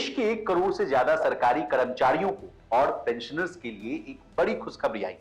देश के 1 करोड़ से ज्यादा सरकारी कर्मचारियों को और पेंशनर्स के लिए एक बड़ी खुशखबरी आई।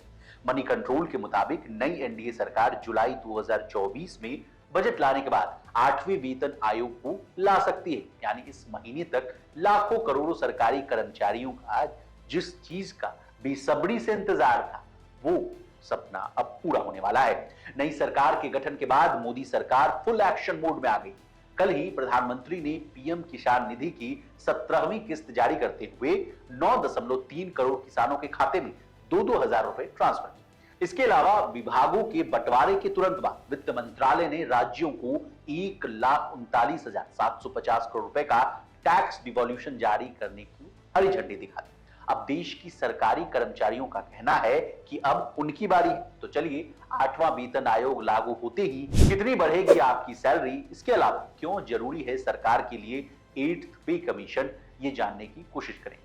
मनी कंट्रोल के मुताबिक नई एनडीए सरकार जुलाई 2024 में बजट लाने के बाद 8वें वेतन आयोग को ला सकती है। यानी इस महीने तक लाखों करोड़ों सरकारी कर्मचारियों का जिस चीज का बेसब्री से इंतजार था, वो सपना अब पूरा होने वाला है। नई सरकार के गठन के बाद मोदी सरकार फुल एक्शन मोड में आ गई। कल ही प्रधानमंत्री ने पीएम किसान निधि की 17वीं किस्त जारी करते हुए 9.3 करोड़ किसानों के खाते में 2-2 हजार रुपए ट्रांसफर किए। इसके अलावा विभागों के बंटवारे के तुरंत बाद वित्त मंत्रालय ने राज्यों को 1,39,750 करोड़ रुपए का टैक्स डिवॉल्यूशन जारी करने की हरी झंडी दिखा दी। अब देश की सरकारी कर्मचारियों का कहना है कि अब उनकी बारी है। तो चलिए 8वां वेतन आयोग लागू होते ही कितनी बढ़ेगी आपकी सैलरी, इसके अलावा क्यों जरूरी है सरकार के लिए 8th पे कमीशन, ये जानने की कोशिश करें।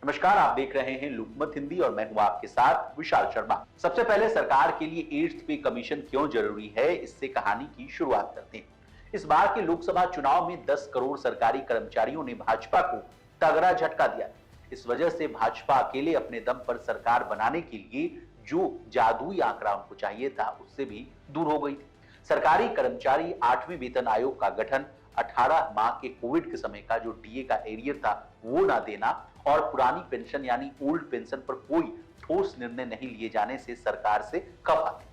नमस्कार, आप देख रहे हैं लोकमत हिंदी और मैं हूं आपके साथ विशाल शर्मा। सबसे पहले सरकार के लिए 8th पे कमीशन क्यों जरूरी है, इससे कहानी की शुरुआत करते हैं। इस बार के लोकसभा चुनाव में 10 करोड़ सरकारी कर्मचारियों ने भाजपा को तगड़ा झटका दिया। इस वजह से भाजपा अकेले अपने दम पर सरकार बनाने के लिए जो जादुई आंकड़ा उनको चाहिए था, उससे भी दूर हो गई थी। सरकारी कर्मचारी 8वें वेतन आयोग का गठन, 18 माह के कोविड के समय का जो डीए का एरियर था वो ना देना और पुरानी पेंशन यानी ओल्ड पेंशन पर कोई ठोस निर्णय नहीं लिए जाने से सरकार से खफा थे।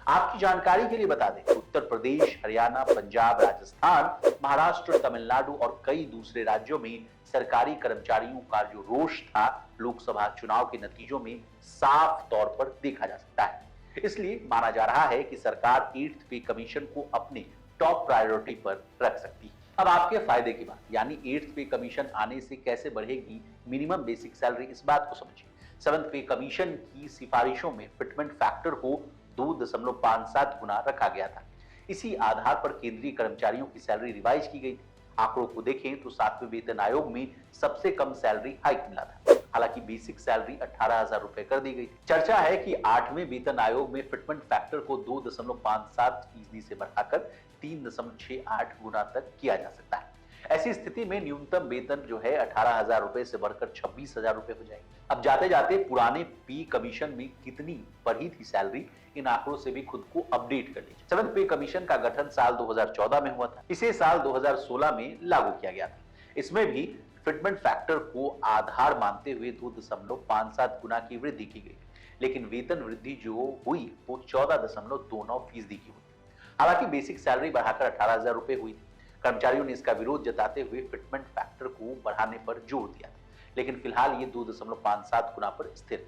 आपकी जानकारी के लिए बता दें, उत्तर प्रदेश, हरियाणा, पंजाब, राजस्थान, महाराष्ट्र, तमिलनाडु और कई दूसरे राज्यों में सरकारी कर्मचारियों का जो रोष था लोकसभा चुनाव के नतीजों में साफ तौर पर देखा जा सकता है। इसलिए माना जा रहा है कि सरकार 8th पे कमीशन को अपने टॉप प्रायोरिटी पर रख सकती है। अब आपके फायदे की बात, यानी 8th पे कमीशन आने से कैसे बढ़ेगी मिनिमम बेसिक सैलरी, इस बात को समझिए। 7th पे कमीशन की सिफारिशों में फिटमेंट फैक्टर को 2.57 गुना रखा गया था। इसी आधार पर केंद्रीय कर्मचारियों की सैलरी रिवाइज की गई थी। आंकड़ों को देखें तो 7वें वेतन आयोग में सबसे कम सैलरी हाइक मिला था। हालांकि बेसिक सैलरी 18,000 रुपए कर दी गई थी। चर्चा है कि 8वें वेतन आयोग में फिटमेंट फैक्टर को 2.57% से बढ़ाकर 3.68 गुना तक किया जा सकता है। ऐसी स्थिति में न्यूनतम वेतन जो है 18,000 रुपए से बढ़कर 26,000 रुपए हो जाएगी। अब जाते जाते पुराने पी कमीशन में कितनी बढ़ी थी सैलरी, इन आंकड़ों से भी खुद को अपडेट कर लीजिए। 7th पे कमीशन का गठन साल 2014 में हुआ था। इसे साल 2016 में लागू किया गया था। इसमें भी फिटमेंट फैक्टर को आधार मानते हुए 2.57 गुना की वृद्धि की गई, लेकिन वेतन वृद्धि जो हुई वो 14.29% की हुई। हालांकि बेसिक सैलरी बढ़ाकर 18,000 रुपए हुई थी। कर्मचारियों ने इसका विरोध जताते हुए फिटमेंट फैक्टर को बढ़ाने पर जोर दिया, लेकिन फिलहाल ये 2.57 गुना पर स्थिर है।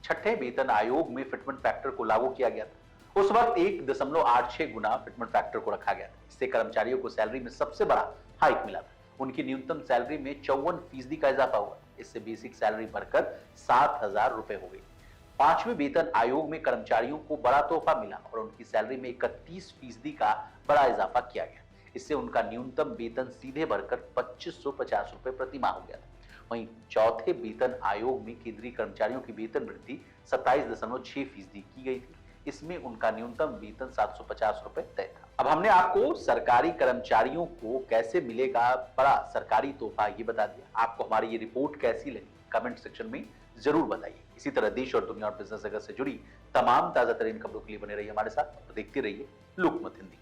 6ठे वेतन आयोग में फिटमेंट फैक्टर को लागू किया गया था। उस वक्त 1.86 गुना फिटमेंट फैक्टर को रखा गया था। इससे कर्मचारियों को सैलरी में सबसे बड़ा हाइक मिला था। उनकी न्यूनतम सैलरी में 54% का इजाफा हुआ। इससे बेसिक सैलरी बढ़कर 7,000 रुपए हो गई। 5वें वेतन आयोग में कर्मचारियों को बड़ा तोहफा मिला और उनकी सैलरी में 31% का बड़ा इजाफा किया गया। इससे उनका न्यूनतम वेतन सीधे बढ़कर 2550 रुपए प्रति माह हो गया था। वहीं 4थे वेतन आयोग में केंद्रीय कर्मचारियों की वेतन वृद्धि 27.6% की गई थी। इसमें उनका न्यूनतम वेतन 750 रुपए तय था। अब हमने आपको सरकारी कर्मचारियों को कैसे मिलेगा बड़ा सरकारी तोहफा ये बता दिया। आपको हमारी ये रिपोर्ट कैसी लगी कमेंट सेक्शन में जरूर बताइए। इसी तरह देश और दुनिया और बिजनेस जगत से जुड़ी तमाम ताजा तरीन खबरों के लिए बने रहिए हमारे साथ और देखते रहिए लोकमत हिंदी।